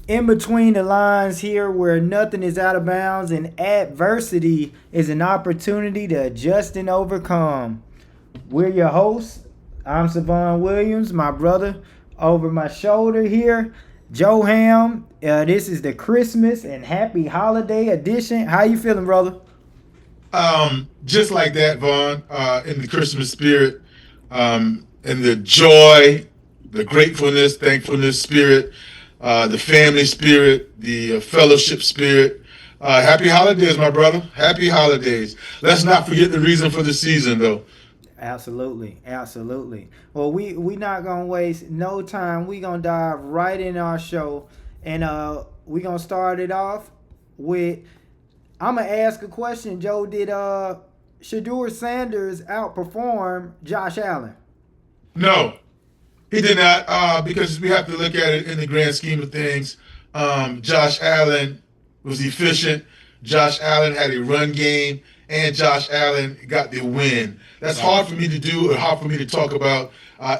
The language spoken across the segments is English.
in between the lines here where nothing is out of bounds and adversity is an opportunity to adjust and overcome. We're your hosts. I'm Savon Williams, my brother over my shoulder here, Joe Ham. This is the Christmas and Happy Holiday edition. How you feeling, brother? Just like that, Vaughn, in the Christmas spirit, and the joy, the gratefulness, thankfulness spirit, the family spirit, the fellowship spirit. Happy holidays, my brother. Happy holidays. Let's not forget the reason for the season, though. Absolutely, absolutely. Well, we not gonna waste no time. We gonna dive right in our show, and we gonna start it off with. I'm gonna ask a question. Joe, did Shedeur Sanders outperform Josh Allen? No, he did not, because we have to look at it in the grand scheme of things. Josh Allen was efficient. Josh Allen had a run game, and Josh Allen got the win. That's Right. hard for me to do, or hard for me to talk about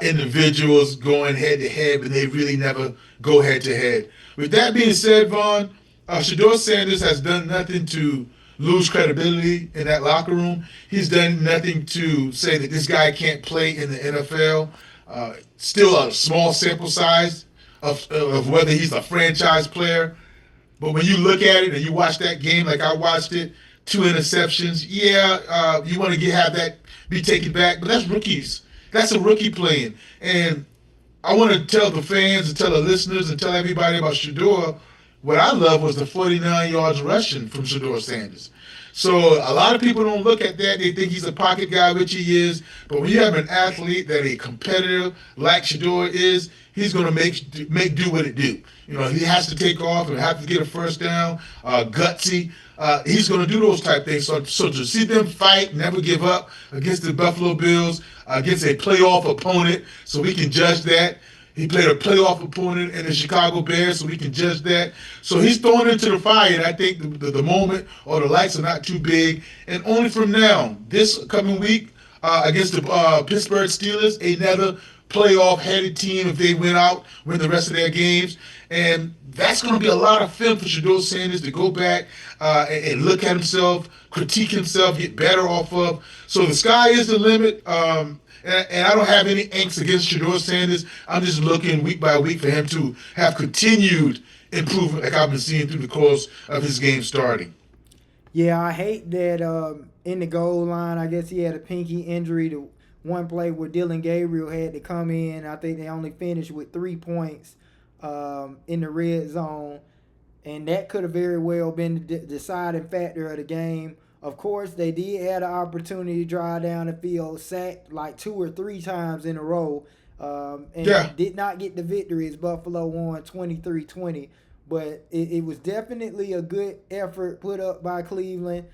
individuals going head to head, but they really never go head to head. With that being said, Vaughn, Shedeur Sanders has done nothing to lose credibility in that locker room. He's done nothing to say that this guy can't play in the NFL. Still a small sample size of whether he's a franchise player. But when you look at it and you watch that game like I watched it, two interceptions, yeah, you want to have that be taken back, but that's rookies. That's a rookie playing. And I want to tell the fans and tell the listeners and tell everybody about Shedeur. What I love was the 49 yards rushing from Shedeur Sanders. So a lot of people don't look at that. They think he's a pocket guy, which he is. But when you have an athlete that a competitor like Shedeur is, he's going to make do what it do. You know, he has to take off and have to get a first down, gutsy. He's going to do those type things. So to see them fight, never give up against the Buffalo Bills, against a playoff opponent, so we can judge that. He played a playoff opponent in the Chicago Bears, so we can judge that. So he's thrown into the fire, and I think the moment or the lights are not too big. And only from now, this coming week against the Pittsburgh Steelers, another playoff-headed team if they win the rest of their games. And that's going to be a lot of film for Shedeur Sanders to go back and look at himself, critique himself, get better off of. So the sky is the limit. And I don't have any angst against Shedeur Sanders. I'm just looking week by week for him to have continued improvement like I've been seeing through the course of his game starting. Yeah, I hate that in the goal line. I guess he had a pinky injury to one play where Dylan Gabriel had to come in. I think they only finished with 3 points in the red zone, and that could have very well been the deciding factor of the game. Of course, they did have the opportunity to drive down the field, sacked like 2 or 3 times in a row, Yeah. and did not get the victory as Buffalo won 23-20. But it was definitely a good effort put up by Cleveland.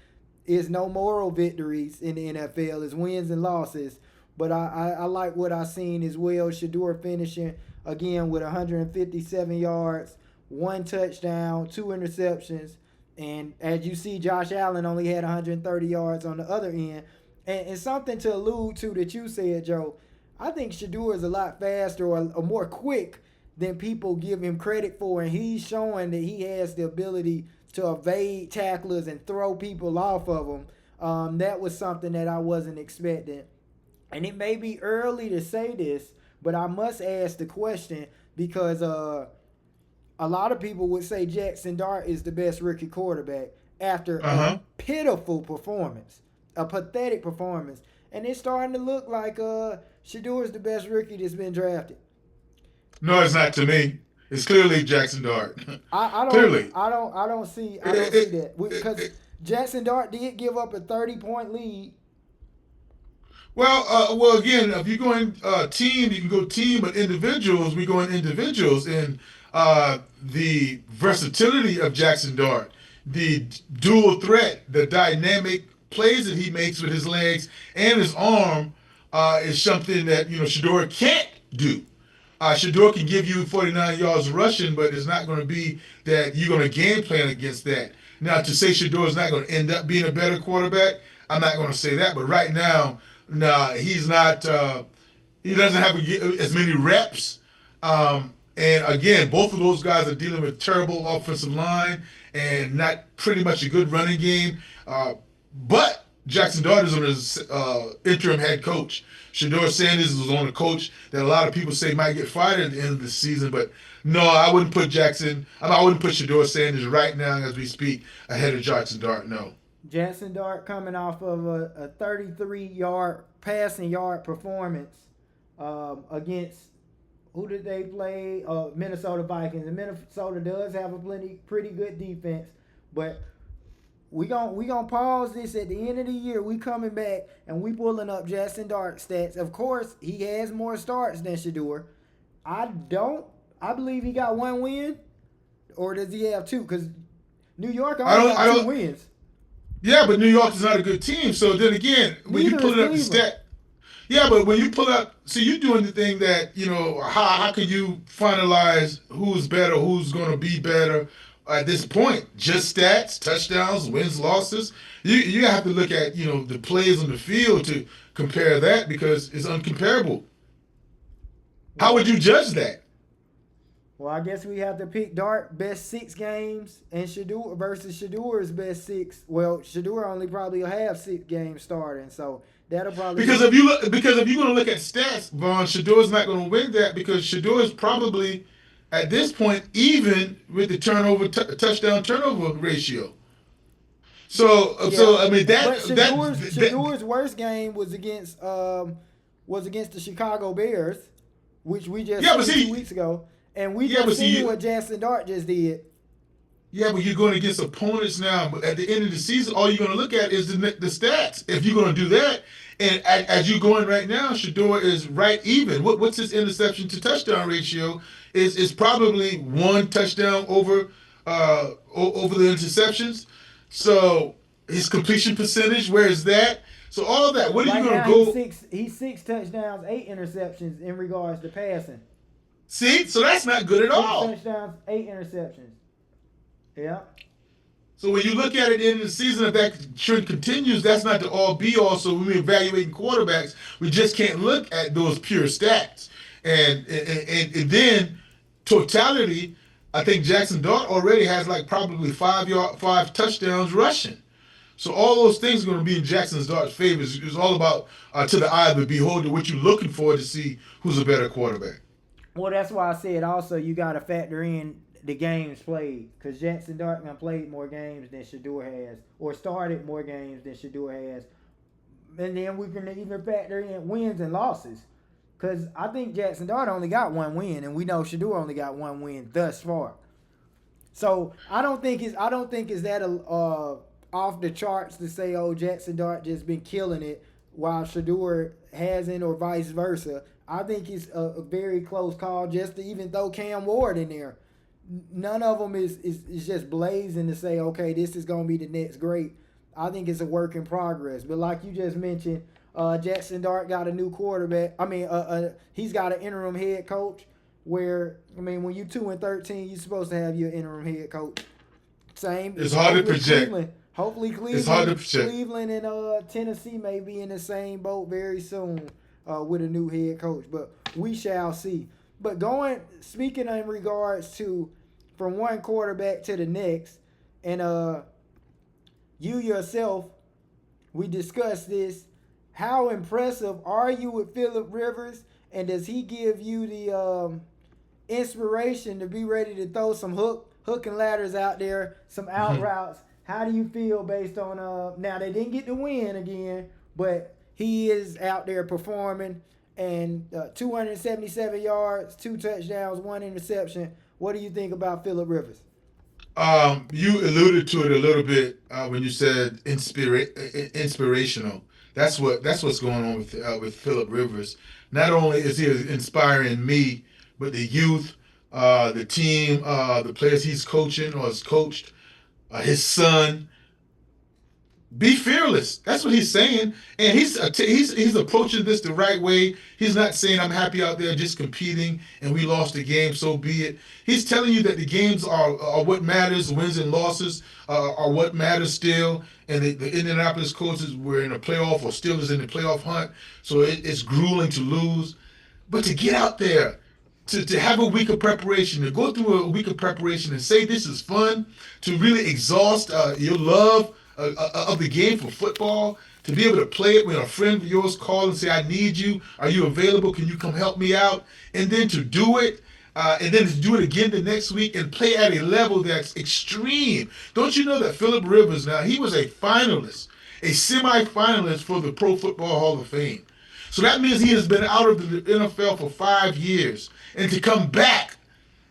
It's no moral victories in the NFL. It's wins and losses. But I like what I seen as well. Shedeur finishing again with 157 yards, 1 touchdown, 2 interceptions. And as you see, Josh Allen only had 130 yards on the other end. And something to allude to that you said, Joe, I think Shedeur is a lot faster or more quick than people give him credit for. And he's showing that he has the ability to evade tacklers and throw people off of them. That was something that I wasn't expecting. And it may be early to say this, but I must ask the question because a lot of people would say Jackson Dart is the best rookie quarterback after Uh a huh. pitiful performance, a pathetic performance. And it's starting to look like Shador is the best rookie that's been drafted. No, it's not to me. It's clearly Jackson Dart. I don't Clearly. I don't see It, that because Jackson Dart did give up a 30-point lead. well, again, if you're going team, you can go team, but individuals, we go in individuals, and the versatility of Jackson Dart, the dual threat, the dynamic plays that he makes with his legs and his arm is something that Shedeur can't do. Shedeur can give you 49 yards rushing, but it's not going to be that you're going to game plan against that. Now, to say Shedeur is not going to end up being a better quarterback, I'm not going to say that. But right now, nah, he's not. He doesn't have as many reps. And again, both of those guys are dealing with terrible offensive line and not pretty much a good running game. But Jackson Dart is on his interim head coach. Shedeur Sanders was on a coach that a lot of people say might get fired at the end of the season. But no, I wouldn't put I wouldn't put Shedeur Sanders right now as we speak ahead of Jackson Dart. No. Jackson Dart coming off of a 33-yard passing yard performance against who did they play? Minnesota Vikings. And Minnesota does have a pretty good defense, but we gonna pause this at the end of the year. We coming back and we pulling up Jackson Dart stats. Of course, he has more starts than Shedeur. I believe he got one win, or does he have two? Because New York only got two wins. Yeah, but New York is not a good team. So then again, when you pull it up the stat, yeah, but when you pull up, see, you're doing the thing that how can you finalize who's better, who's going to be better at this point? Just stats, touchdowns, wins, losses. You have to look at the plays on the field to compare that because it's uncomparable. How would you judge that? Well, I guess we have to pick Dart best 6 games and Shedeur versus Shedeur's best 6. Well, Shedeur only probably will have 6 games starting, so that'll probably because if you're going to look at stats, Vaughn, Shedeur's not going to win that because Shedeur is probably at this point even with the touchdown turnover ratio. So I mean Shedeur's worst game was against the Chicago Bears, which we just saw 2 weeks ago. And we just seen what Jackson Dart just did. Yeah, but you're going against opponents now. But at the end of the season, all you're going to look at is the stats. If you're going to do that, and as you're going right now, Shedeur is right even. What's his interception to touchdown ratio? Is probably 1 touchdown over the interceptions. So his completion percentage, where is that? So all of that. What are you going to go? He's 6 touchdowns, 8 interceptions in regards to passing. See, so that's not good at all. 6 touchdowns, 8 interceptions. Yeah. So when you look at it in the season, if that trend continues, that's not the all be all. So when we're evaluating quarterbacks, we just can't look at those pure stats. And then totality, I think Jackson Dart already has like probably 5 touchdowns rushing. So all those things are going to be in Jackson Dart's favor. It's all about to the eye of the beholder, what you're looking for to see who's a better quarterback. Well, that's why I said also you got to factor in the games played because Jackson Dart played more games than Shedeur has, or started more games than Shedeur has, and then we can even factor in wins and losses because I think Jackson Dart only got 1 win, and we know Shedeur only got 1 win thus far. So I don't think it's that off the charts to say Jackson Dart just been killing it while Shedeur hasn't, or vice versa. I think it's a very close call just to even throw Cam Ward in there. None of them is just blazing to say, okay, this is going to be the next great. I think it's a work in progress. But like you just mentioned, Jackson Dart got a new quarterback. He's got an interim head coach where, when you 2-13, you're supposed to have your interim head coach. Same. It's hard to project. Hopefully Cleveland and Tennessee may be in the same boat very soon. With a new head coach, but we shall see. But speaking in regards to from one quarterback to the next, and you yourself, we discussed this. How impressive are you with Phillip Rivers, and does he give you the inspiration to be ready to throw some hook and ladders out there, some out routes? How do you feel based on now they didn't get the win again, but he is out there performing, and 277 yards, 2 touchdowns, 1 interception. What do you think about Phillip Rivers? You alluded to it a little bit when you said inspirational. That's what's going on with Phillip Rivers. Not only is he inspiring me, but the youth, the team, the players he's coaching or has coached, his son. Be fearless. That's what he's saying, and he's approaching this the right way. He's not saying I'm happy out there just competing and we lost the game, so be it. He's telling you that the games are what matters. Wins and losses are what matters still. And the Indianapolis Colts were in a playoff, or still is in the playoff hunt, so it's grueling to lose, but to get out there to have a week of preparation, to go through a week of preparation and say this is fun, to really exhaust your love of the game for football, to be able to play it when a friend of yours calls and say, I need you, are you available, can you come help me out? And then to do it, and then to do it again the next week and play at a level that's extreme. Don't you know that Phillip Rivers, now, he was a finalist, a semi-finalist for the Pro Football Hall of Fame. So that means he has been out of the NFL for 5 years. And to come back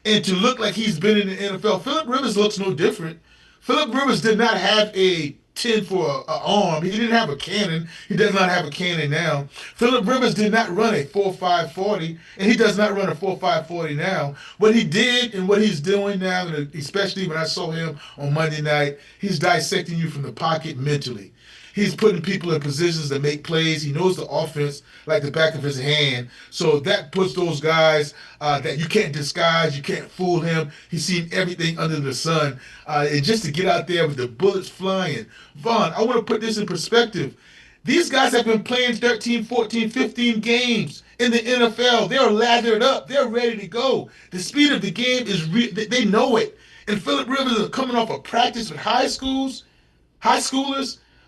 and to look like he's been in the NFL, Phillip Rivers looks no different. Phillip Rivers did not have a 10 for an arm. He didn't have a cannon. He does not have a cannon now. Phillip Rivers did not run a 4.540, and he does not run a 4.540 now. What he did and what he's doing now, especially when I saw him on Monday night, he's dissecting you from the pocket mentally. He's putting people in positions to make plays. He knows the offense like the back of his hand. So that puts those guys that you can't disguise, you can't fool him. He's seen everything under the sun. And just to get out there with the bullets flying. Vaughn, I want to put this in perspective. These guys have been playing 13, 14, 15 games in the NFL. They're lathered up. They're ready to go. The speed of the game is they know it. And Phillip Rivers is coming off a practice with high schoolers.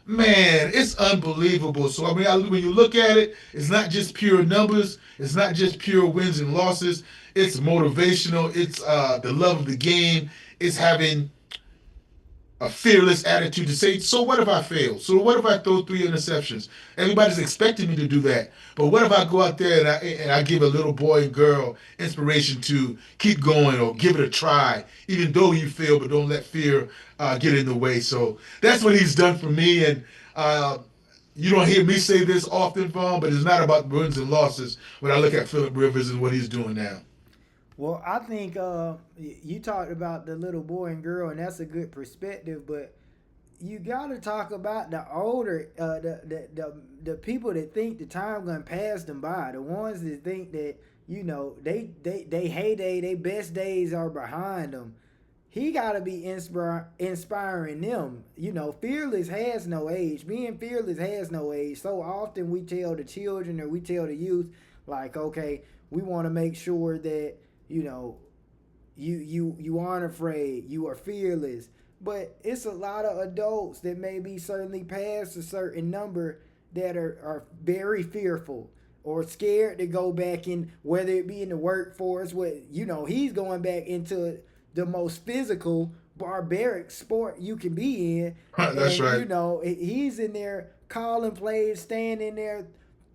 Man, it's unbelievable. So, I mean, when you look at it, it's not just pure numbers. It's not just pure wins and losses. It's motivational. It's the love of the game. It's having a fearless attitude to say, so what if I fail? So what if I throw 3 interceptions? Everybody's expecting me to do that. But what if I go out there and I give a little boy and girl inspiration to keep going or give it a try, even though you fail, but don't let fear get in the way. So that's what he's done for me. And you don't hear me say this often, Vaughn, but it's not about wins and losses when I look at Phillip Rivers and what he's doing now. Well, I think you talked about the little boy and girl, and that's a good perspective. But you got to talk about the older, the people that think the time gonna pass them by, the ones that think that they heyday, they best days are behind them. He got to be inspiring them. Fearless has no age. Being fearless has no age. So often we tell the children or we tell the youth, like, okay, we want to make sure that you know you aren't afraid, you are fearless. But it's a lot of adults that may be certainly past a certain number that are very fearful or scared to go back in, whether it be in the workforce. He's going back into the most physical barbaric sport you can be in. That's And right. he's in there calling plays, standing there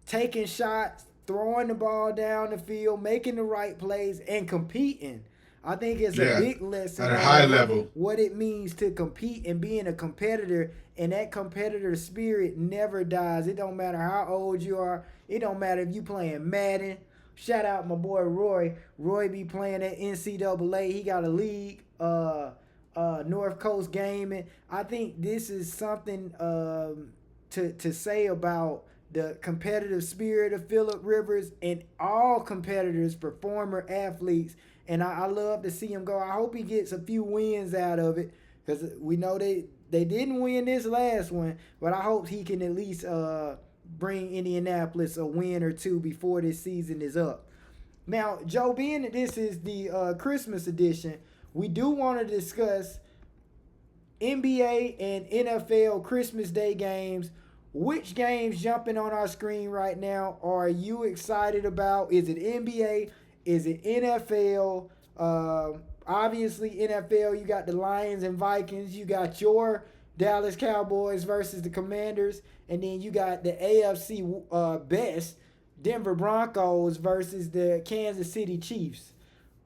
taking shots, throwing the ball down the field, making the right plays, and competing. I think it's a Yeah, big lesson at a on high level. what it means to compete and being a competitor. And that competitor spirit never dies. It don't matter how old you are. It don't matter if you playing Madden. Shout out my boy Roy. Roy be playing at NCAA. He got a league. North Coast Gaming. I think this is something to say about the competitive spirit of Phillip Rivers and all competitors for former athletes. And I love to see him go. I hope he gets a few wins out of it because we know they didn't win this last one, but I hope he can at least bring Indianapolis a win or two before this season is up. Now, Joe, being that this is the Christmas edition, we do want to discuss NBA and NFL Christmas Day games. Which games jumping on our screen right now are you excited about? Is it NBA? Is it NFL? Obviously, NFL, you got the Lions and Vikings. You got your Dallas Cowboys versus the Commanders. And then you got the AFC best, Denver Broncos versus the Kansas City Chiefs.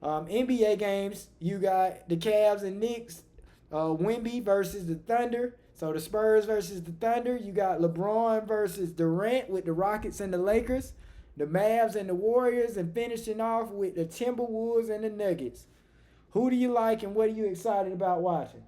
NBA games, you got the Cavs and Knicks, Wemby versus the Thunder. So the Spurs versus the Thunder. You got LeBron versus Durant with the Rockets and the Lakers. The Mavs and the Warriors. And finishing off with the Timberwolves and the Nuggets. Who do you like and what are you excited about watching?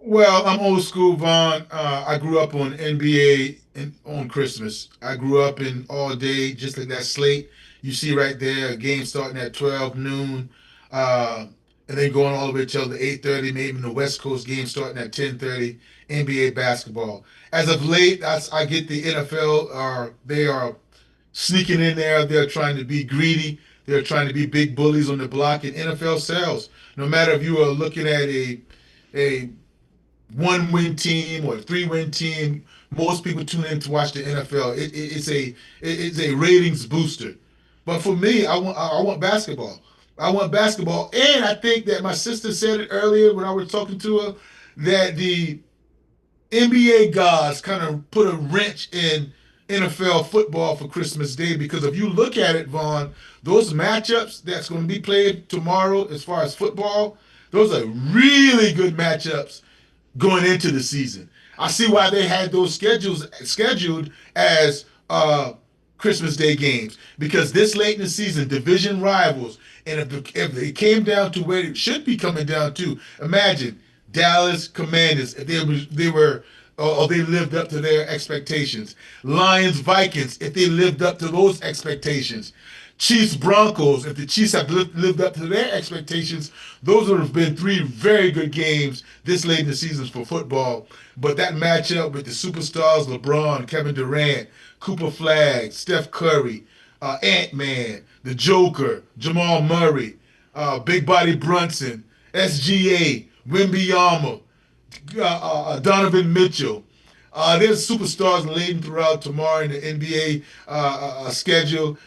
Well, I'm old school, Vaughn. I grew up on NBA on Christmas. I grew up in all day, just like that slate you see right there. A game starting at 12 noon, uh, and then going all the way till the 8:30. Maybe the West Coast game starting at 10:30. NBA basketball. As of late, I get the NFL. They are sneaking in there. They're trying to be greedy. They're trying to be big bullies on the block, and NFL sells. No matter if you are looking at a one win team or a 3-win team, most people tune in to watch the NFL. It's a ratings booster. But for me, I want basketball. I want basketball, and I think that my sister said it earlier when I was talking to her that the NBA gods kind of put a wrench in NFL football for Christmas Day because if you look at it, Vaughn, those matchups that's going to be played tomorrow as far as football, those are really good matchups going into the season. I see why they had those schedules scheduled as Christmas Day games because this late in the season, division rivals, and if they came down to where it should be coming down to, imagine Dallas Commanders if they were or they lived up to their expectations. Lions Vikings if they lived up to those expectations. Chiefs Broncos, if the Chiefs have lived up to their expectations, those would have been three very good games this late in the season for football. But that matchup with the superstars LeBron, Kevin Durant, Cooper Flagg, Steph Curry, Ant Man, the Joker, Jamal Murray, Big Body Brunson, SGA, Wembyama, Donovan Mitchell. There's superstars laden throughout tomorrow in the NBA schedule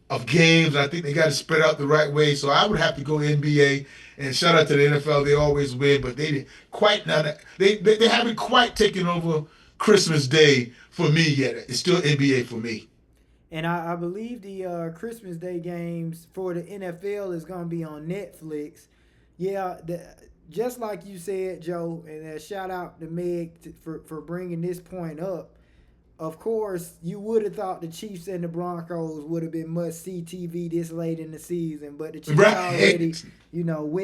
of games. I think they got to spread out the right way. So I would have to go NBA. And shout out to the NFL. They always win, but they didn't quite not. They haven't quite taken over Christmas Day for me yet. It's still NBA for me. And I believe the Christmas Day games for the NFL is going to be on Netflix. Yeah, just like you said, Joe, and shout out to Meg for bringing this point up. Of course, you would have thought the Chiefs and the Broncos would have been must-see TV this late in the season, but the Chiefs already,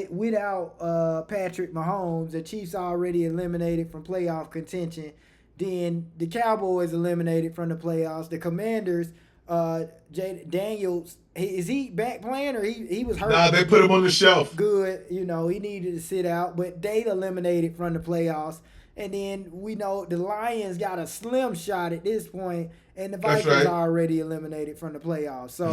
without Patrick Mahomes, the Chiefs already eliminated from playoff contention. Then the Cowboys eliminated from the playoffs. The Commanders, Jay Daniels, is he back playing or he was hurt? Nah, they put him on the shelf. Good, he needed to sit out, but they eliminated from the playoffs. And then we know the Lions got a slim shot at this point, and the Vikings are already eliminated from the playoffs. So,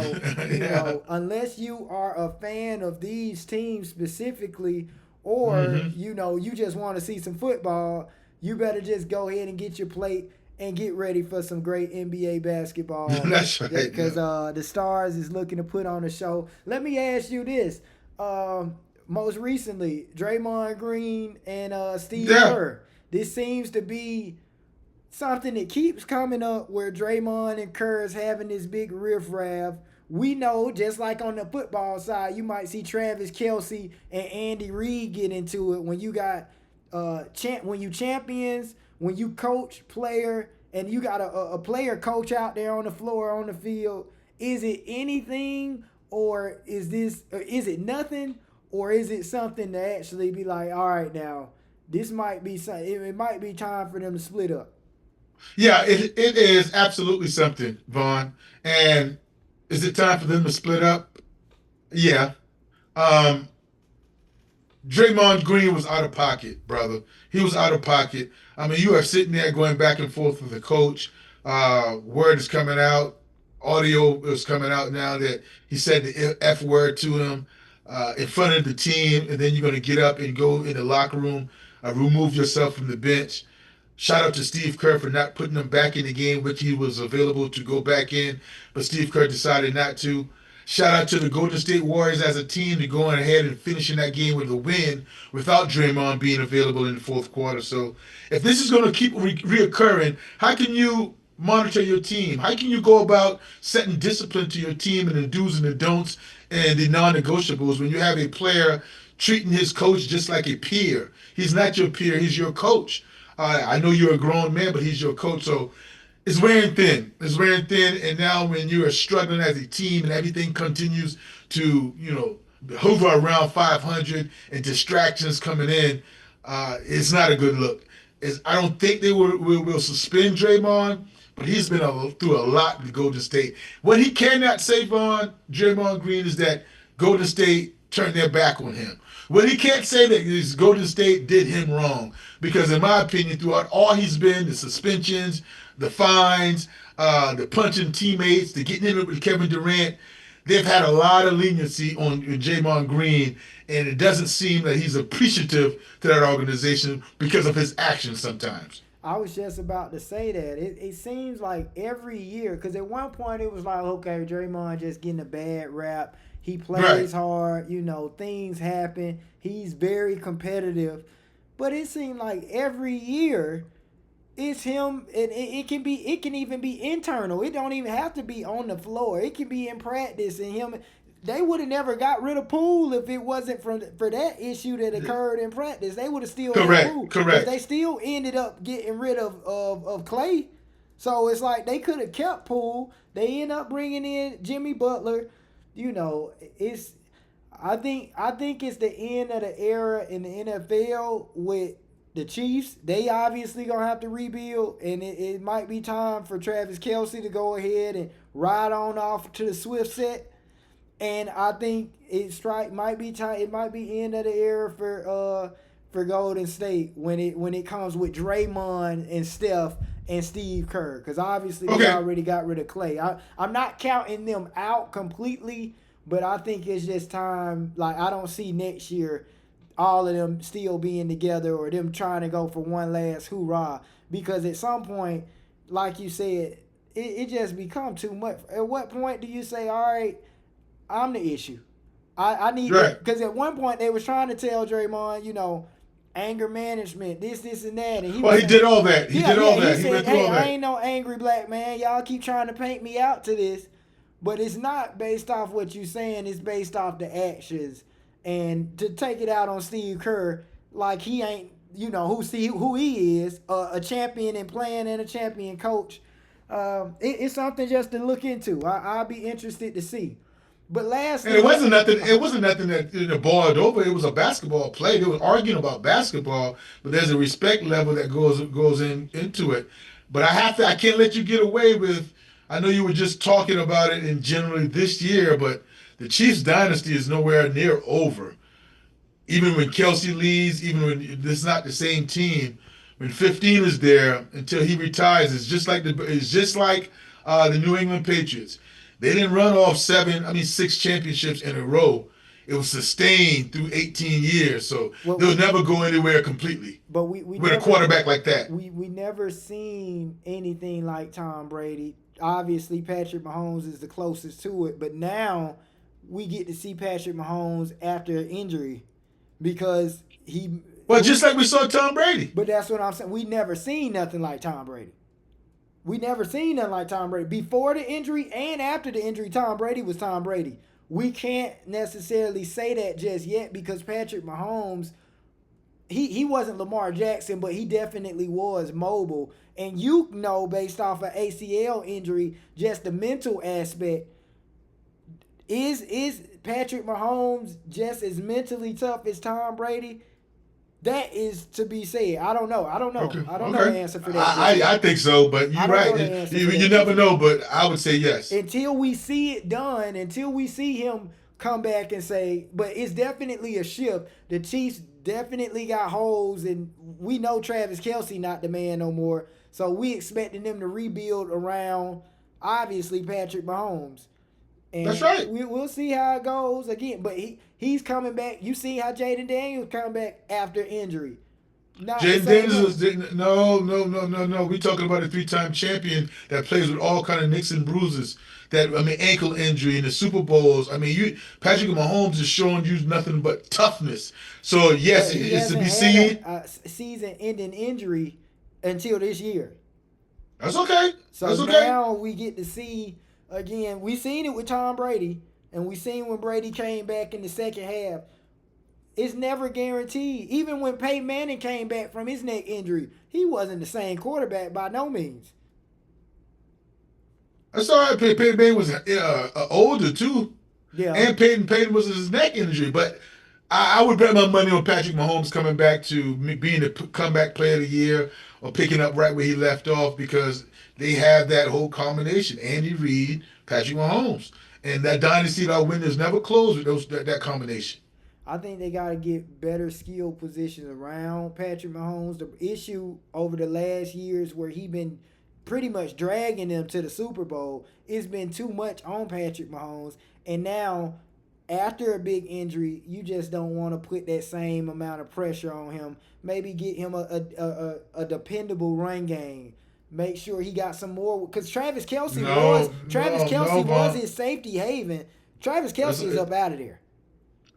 unless you are a fan of these teams specifically, or you just want to see some football, you better just go ahead and get your plate and get ready for some great NBA basketball. That's right. Because the Stars is looking to put on a show. Let me ask you this. Most recently, Draymond Green and Steve Kerr. This seems to be something that keeps coming up where Draymond and Kerr is having this big riffraff. We know, just like on the football side, you might see Travis Kelce and Andy Reid get into it when you got when you champions, when you coach player, and you got a player coach out there on the floor, on the field. Is it anything, or is it nothing, or is it something to actually be like, all right, now, this might be something. It might be time for them to split up. Yeah, it is absolutely something, Vaughn. And is it time for them to split up? Yeah. Draymond Green was out of pocket, brother. He was out of pocket. I mean, you are sitting there going back and forth with the coach. Word is coming out. Audio is coming out now that he said the F word to him in front of the team, and then you're going to get up and go in the locker room, remove yourself from the bench. Shout out to Steve Kerr for not putting him back in the game, which he was available to go back in, but Steve Kerr decided not to. Shout out to the Golden State Warriors as a team to going ahead and finishing that game with a win without Draymond being available in the fourth quarter. So if this is going to keep reoccurring, how can you monitor your team? How can you go about setting discipline to your team and the do's and the don'ts and the non-negotiables when you have a player treating his coach just like a peer? He's not your peer, he's your coach. I know you're a grown man, but he's your coach. So it's wearing thin. It's wearing thin. And now when you are struggling as a team and everything continues to, hover around 500 and distractions coming in, it's not a good look. I don't think they will suspend Draymond, but he's been through a lot with Golden State. What he cannot say, Vaughn, Draymond Green, is that Golden State turned their back on him. What he can't say that is Golden State did him wrong, because in my opinion, throughout all he's been, the suspensions, the fines, the punching teammates, the getting in it with Kevin Durant, they've had a lot of leniency on Jamon Green, and it doesn't seem that he's appreciative to that organization because of his actions sometimes. I was just about to say that. It seems like every year, because at one point it was like, okay, Draymond just getting a bad rap. He Right. plays hard, things happen. He's very competitive. But it seemed like every year it's him, and it can even be internal. It don't even have to be on the floor. It can be in practice, and him. They would have never got rid of Poole if it wasn't for that issue that occurred in practice. They would have still had Poole Correct. because they Correct. still ended up getting rid of Clay. So it's like they could have kept Poole. They end up bringing in Jimmy Butler. It's I think it's the end of the era in the NFL with the Chiefs. They obviously gonna have to rebuild, and it might be time for Travis Kelsey to go ahead and ride on off to the Swift set. And I think might be time. It might be end of the era for Golden State when it comes with Draymond and Steph and Steve Kerr, because obviously they Okay. already got rid of Clay. I'm not counting them out completely, but I think it's just time. Like, I don't see next year all of them still being together or them trying to go for one last hoorah, because at some point, like you said, it just become too much. At what point do you say, all right, I'm the issue? I need Right. it, because at one point they was trying to tell Draymond, anger management, this and that, and he Well, was he saying, did all that. He yeah, did yeah, all he that. He said, went through hey, all I that. ain't no angry black man. Y'all keep trying to paint me out to this, but it's not based off what you saying. It's based off the actions, and to take it out on Steve Kerr like he ain't, who he is, a champion and playing and a champion coach. It's something just to look into. I'll be interested to see. But And it lastly, wasn't nothing. It wasn't nothing that boiled over. It was a basketball play. They were arguing about basketball, but there's a respect level that goes into it. But I can't let you get away with. I know you were just talking about it in generally this year, but the Chiefs dynasty is nowhere near over. Even when Kelsey leaves, even when this is not the same team, when 15 is there until he retires, it's just like the New England Patriots. They didn't run off six championships in a row. It was sustained through 18 years, so what they'll we never go anywhere completely but we with a never quarterback like that. we never seen anything like Tom Brady. Obviously, Patrick Mahomes is the closest to it, but now we get to see Patrick Mahomes after an injury, because he. Well, just like we saw Tom Brady. But that's what I'm saying. We never seen nothing like Tom Brady. We never seen nothing like Tom Brady before the injury and after the injury. Tom Brady was Tom Brady. We can't necessarily say that just yet, because Patrick Mahomes, he wasn't Lamar Jackson, but he definitely was mobile. And based off an ACL injury, just the mental aspect. Is Patrick Mahomes just as mentally tough as Tom Brady? That is to be said. I don't know. I don't know. Okay, I don't know the okay. answer for that just I yet. think so, but I you're don't right. know the answer You, for you that never just yet. know, but I would say yes. Until we see it done, until we see him come back and say, but it's definitely a shift. The Chiefs definitely got holes, and we know Travis Kelsey not the man no more. So we expecting them to rebuild around, obviously, Patrick Mahomes. That's And right. we'll see how it goes again. But he's coming back. You see how Jaden Daniels come back after injury. Not the Jaden same Daniels way. is no. We talking about a three-time champion that plays with all kind of nicks and bruises. Ankle injury in the Super Bowls. Patrick Mahomes is showing you nothing but toughness. So yes, But he it's to hasn't be had seen. a season-ending injury until this year. That's okay. So That's okay. now we get to see again. We seen it with Tom Brady, and we seen when Brady came back in the second half. It's never guaranteed. Even when Peyton Manning came back from his neck injury, he wasn't the same quarterback by no means. That's all right. Peyton Manning was older too, Yeah. and Peyton was his neck injury. But I would bet my money on Patrick Mahomes coming back to being the comeback player of the year or picking up right where he left off, because they have that whole combination: Andy Reid, Patrick Mahomes, and that dynasty that windows never closed with that combination. I think they got to get better skill positions around Patrick Mahomes. The issue over the last years where he been pretty much dragging them to the Super Bowl, it's been too much on Patrick Mahomes. And now, after a big injury, you just don't want to put that same amount of pressure on him. Maybe get him a dependable run game. Make sure he got some more, because Travis Kelce was his safety haven. Travis Kelce is up out of there.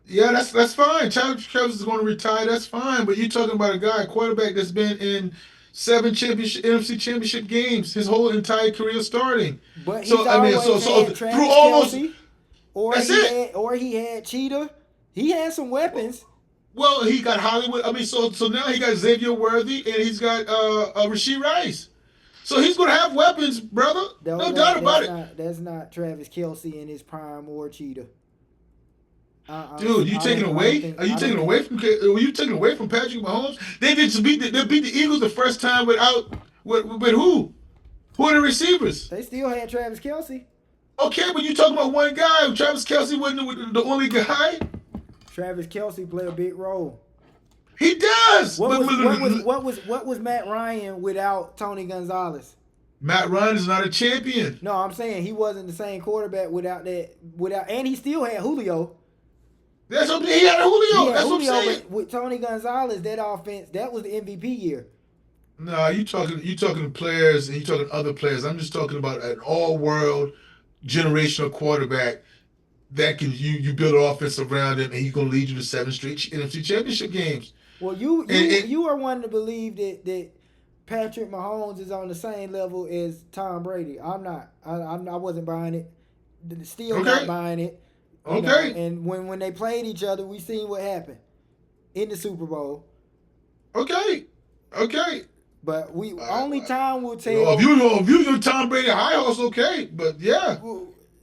Yeah, that's fine. Travis is going to retire. That's fine. But you're talking about a quarterback that's been in 7 NFC championship games his whole entire career starting. But he's always had Travis Kelce, or he had Cheetah. He had some weapons. Well, he got Hollywood. I mean, so now he got Xavier Worthy and he's got Rashee Rice. So he's going to have weapons, brother. No doubt about it. That's not Travis Kelce in his prime or Cheetah. Dude, you taking away? Are you taking away from Patrick Mahomes? They beat the Eagles the first time with who? Who are the receivers? They still had Travis Kelce. Okay, but you talking about one guy. Travis Kelce wasn't the only guy. Travis Kelce played a big role. He does. What was Matt Ryan without Tony Gonzalez? Matt Ryan is not a champion. No, I'm saying he wasn't the same quarterback without, and he still had Julio. That's what he had. Julio. That's what I'm saying. With Tony Gonzalez, that offense, that was the MVP year. No, you talking players and you talking other players. I'm just talking about an all-world generational quarterback that can you build an offense around him and he's gonna lead you to 7 straight NFC championship games. Well, you are one to believe that Patrick Mahomes is on the same level as Tom Brady. I'm not. I wasn't buying it. Still not buying it. Okay. And when they played each other, we seen what happened in the Super Bowl. Okay. But only time will tell. If you Tom Brady high horse, okay. But yeah.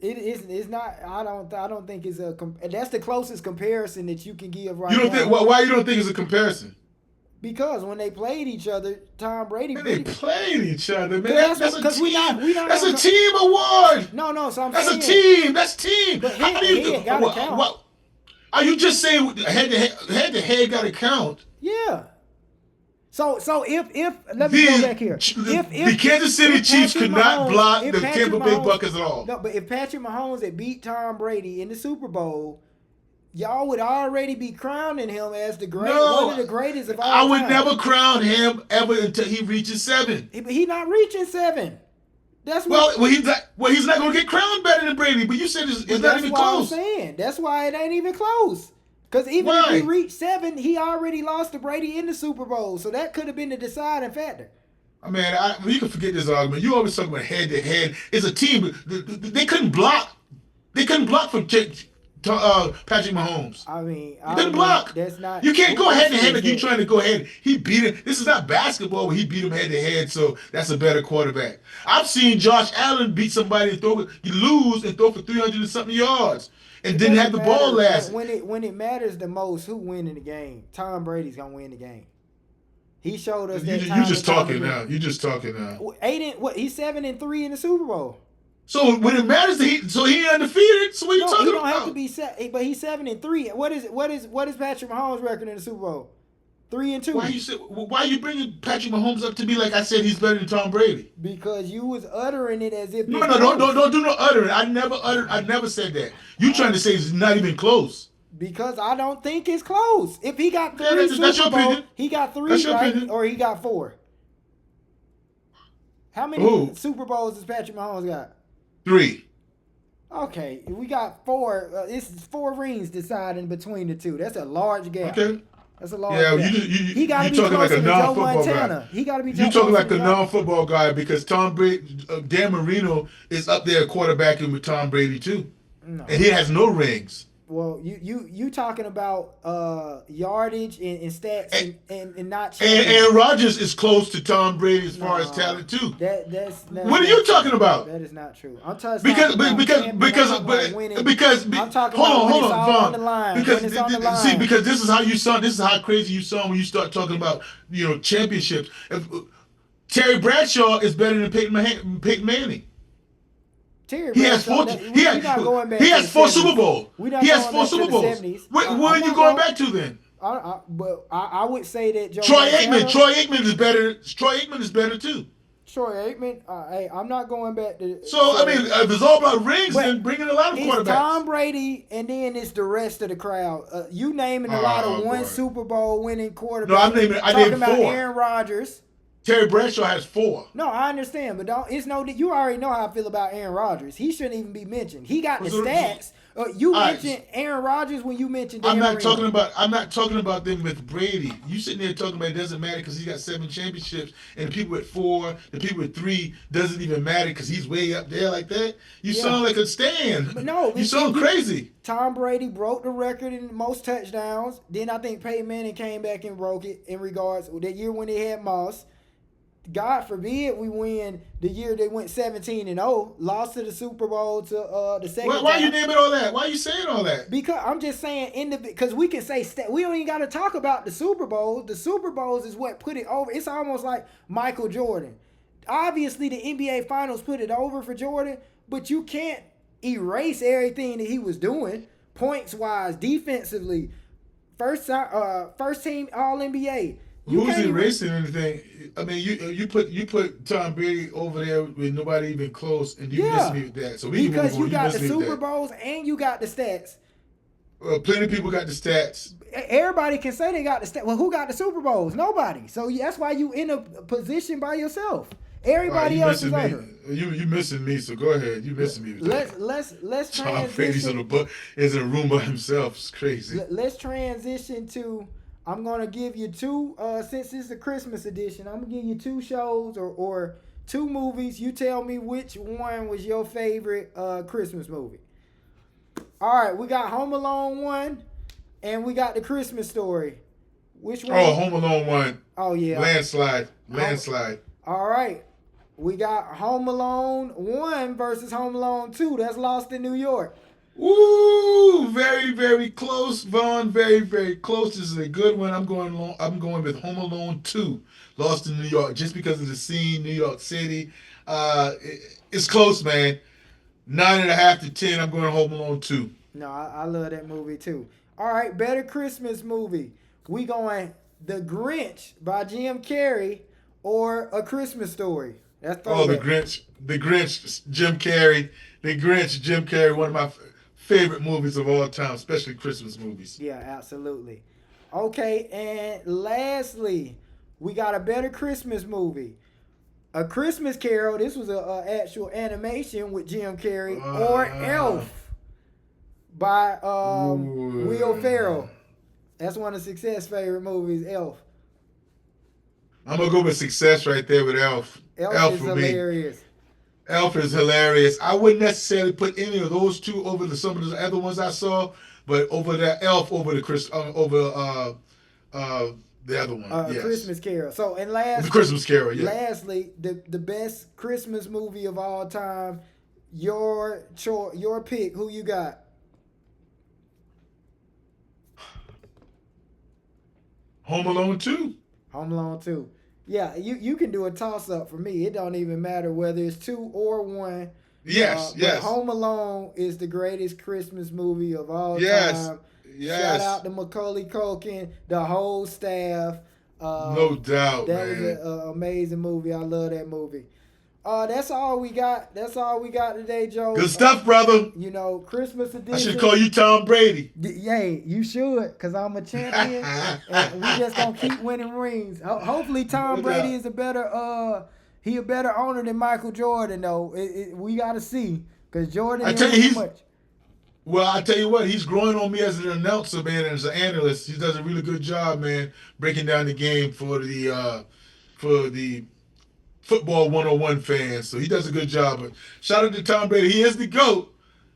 It's not. I don't think it's that's the closest comparison that you can give right now. You don't think? Why you don't think it's a comparison? Because when they played each other, Tom Brady. They played each other, man. That's a team. That's a team team award. No. So that's a team. That's team. But head got to count. What? Are you just saying head to head got to count? Yeah. So if let me go back here. If the Kansas City Chiefs could not block the Tampa Bay Buccaneers at all. No, but if Patrick Mahomes had beat Tom Brady in the Super Bowl, y'all would already be crowning him as one of the greatest of all time. I would never crown him ever until he reaches 7. But he's not reaching 7. He's not going to get crowned better than Brady. But you said it's not even close. That's what I'm saying. That's why it ain't even close. Because even if he reached 7, he already lost to Brady in the Super Bowl. So that could have been the deciding factor. I mean, you can forget this argument. You always talk about head to head. It's a team. They couldn't block. They couldn't block for Patrick Mahomes. I mean, he couldn't block. That's not. You can't go head to head like you trying to go ahead. He beat him. This is not basketball where he beat him head to head. So that's a better quarterback. I've seen Josh Allen beat somebody and lose and throw for 300 and something yards. And didn't have the ball last. When it matters the most, who winning the game? Tom Brady's gonna win the game. He showed us that. You just talking now. You just talking now. He's 7-3 in the Super Bowl. So when it matters, he ain't undefeated. So what are you talking about? He don't have to be set, but he's 7-3. What is Patrick Mahomes' record in the Super Bowl? 3-2. Why are you bringing Patrick Mahomes up to me like I said he's better than Tom Brady? Because you was uttering it as if no, don't do no uttering. I never said that. You trying to say it's not even close? Because I don't think it's close. If he got 3 Super Bowls, he got 3, right? Or he got 4. How many Super Bowls does Patrick Mahomes got? 3. Okay, we got 4. It's 4 rings deciding between the two. That's a large gap. Okay. That's a large gap. He got to be closer like to Joe Montana. He got to be. You talking like a non-football guy because Tom Brady, Dan Marino is up there quarterbacking with Tom Brady too, and he has no rings. Well, you talking about yardage and stats and not. And Aaron Rodgers is close to Tom Brady as far as talent too. That's what are you talking about? That is not true. I'm talking because I'm talking about when it's all on the line. Because this is how you sound. This is how crazy you sound when you start talking about championships. Terry Bradshaw is better than Peyton Manning. He has 4 Super Bowls. He has 4 Super Bowls. Where are you going back to then? I would say that Troy Aikman is better. Troy Aikman is better too. Troy Aikman. Hey, I'm not going back to. So I mean, if it's all about rings, But then bring in a lot of it's quarterbacks. Tom Brady, and then it's the rest of the crowd. You naming a lot of Oh, one boy. Super Bowl winning quarterbacks. No, I talking named about four. Aaron Rodgers. Terry Bradshaw has 4. No, I understand, but don't. It's no. You already know how I feel about Aaron Rodgers. He shouldn't even be mentioned. He got the stats. You mentioned Aaron Rodgers when you mentioned. I'm not talking about them with Brady. You sitting there talking about it doesn't matter because he got 7 championships, and the people with 4, the people with 3 doesn't even matter because he's way up there like that. You sound like a Stan. But no, you sound crazy. Tom Brady broke the record in most touchdowns. Then I think Peyton Manning came back and broke it in regards that year when they had Moss. God forbid we win the year they went 17-0, lost to the Super Bowl to the second. Why are you naming all that? Why are you saying all that? Because I'm just saying because we can say we don't even got to talk about the Super Bowls. The Super Bowls is what put it over. It's almost like Michael Jordan. Obviously, the NBA Finals put it over for Jordan, but you can't erase everything that he was doing points wise, defensively. First team All NBA. Who's erasing anything? I mean, you put Tom Brady over there with nobody even close, and you miss me with that. So because you got the Super Bowls and you got the stats. Plenty of people got the stats. Everybody can say they got the stats. Well, who got the Super Bowls? Nobody. So that's why you in a position by yourself. Everybody else is under. You missing me? So go ahead. You missing me? With let's Tom Brady's in a room by himself. It's crazy. Let's transition to. I'm gonna give you 2. Since it's the Christmas edition, I'm gonna give you 2 shows or 2 movies. You tell me which one was your favorite Christmas movie. All right, we got Home Alone 1, and we got The Christmas Story. Which one? Oh, Home Alone 1. Oh yeah. Landslide. All right, we got Home Alone 1 versus Home Alone 2. That's Lost in New York. Ooh, very, very close, Vaughn. Very, very close. This is a good one. I'm going with Home Alone 2, Lost in New York, just because of the scene, New York City. It's close, man. 9.5 to 10. I'm going Home Alone 2. No, I love that movie too. All right, better Christmas movie. We going The Grinch by Jim Carrey or A Christmas Story. That's The Grinch. The Grinch, Jim Carrey. The Grinch, Jim Carrey. One of my favorite movies of all time, especially Christmas movies. Yeah, absolutely. Okay, and lastly, we got a better Christmas movie. A Christmas Carol. This was a actual animation with Jim Carrey or Elf by Will Ferrell. That's one of Success' favorite movies, Elf. I'm going to go with Success right there with Elf. Elf is hilarious. Me. Elf is hilarious. I wouldn't necessarily put any of those 2 over some of the other ones I saw, but over that Elf over the other one. Yes. Christmas Carol. So and the Christmas Carol. Yeah. Lastly, the best Christmas movie of all time. Your pick. Who you got? Home Alone 2. Home Alone 2. Yeah, you can do a toss-up for me. It don't even matter whether it's 2 or 1. Yes. But Home Alone is the greatest Christmas movie of all time. Yes. Shout out to Macaulay Culkin, the whole staff. No doubt, that was an amazing movie. I love that movie. That's all we got. That's all we got today, Joe. Good stuff, brother. Christmas edition. I should call you Tom Brady. Yay, you should, because I'm a champion. And we just going to keep winning rings. Hopefully Tom Brady is a better owner than Michael Jordan, though. We got to see, because Jordan didn't do much. Well, I tell you what, he's growing on me as an announcer, man, and as an analyst. He does a really good job, man, breaking down the game for the Football 101 fans. So he does a good job. But shout out to Tom Brady. He is the GOAT.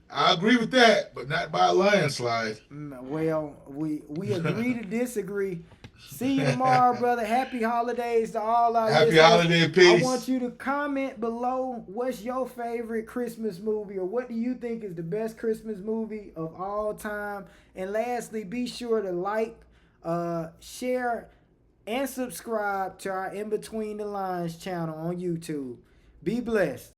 I agree with that, but not by a landslide. Well, we agree to disagree. See you tomorrow, brother. Happy holidays to all our listeners. Happy holiday, peace. I want you to comment below what's your favorite Christmas movie, or what do you think is the best Christmas movie of all time. And lastly, be sure to like, share, and subscribe to our In Between the Lines channel on YouTube. Be blessed.